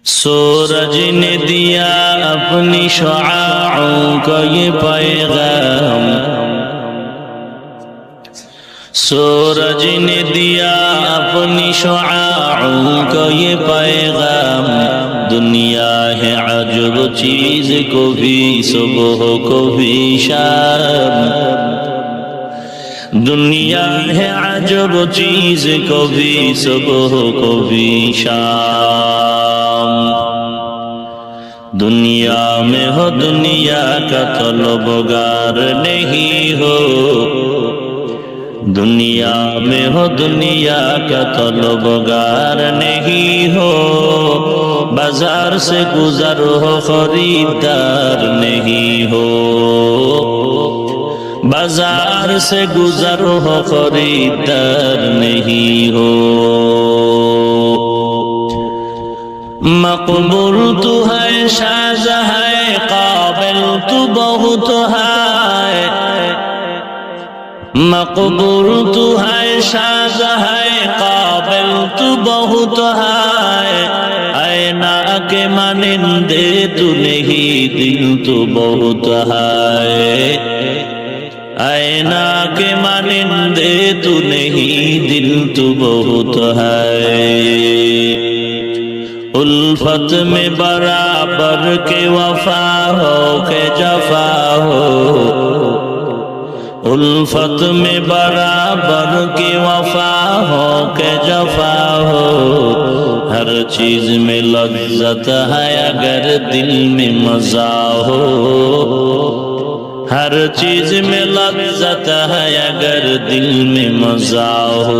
سورج نے دیا اپنی شعاعوں کا یہ پیغام، سورج نے دیا اپنی شعاعوں کا یہ پیغام، دنیا ہے عجب چیز کو بھی صبح کو بھی شام، دنیا ہے عجب چیز کو بھی صبح کو بھی شام، دنیا میں ہو دنیا کا طلبگار نہیں ہو، دنیا میں ہو دنیا کا طلبگار نہیں ہو، بازار سے گزر ہو خریدار نہیں ہو، بازار سے گزر ہو خریدار نہیں ہو، مقبول تو ہے شاذ ہے قابل تو بہت ہے، مقبول تو ہے شاذ ہے قابل تو بہت ہے، اینا کے مانندے تو نہیں دل تو بہت ہے، اینا کے مانندے تو نہیں دل تو بہت ہے، الفت میں برابر کے وفا ہو کہ جفا ہو، الفت میں برابر کی وفا ہو کہ جفا ہو، ہر چیز میں لذت ہے اگر دل میں مزہ ہو، ہر چیز میں لذت ہے اگر دل میں مزہ ہو۔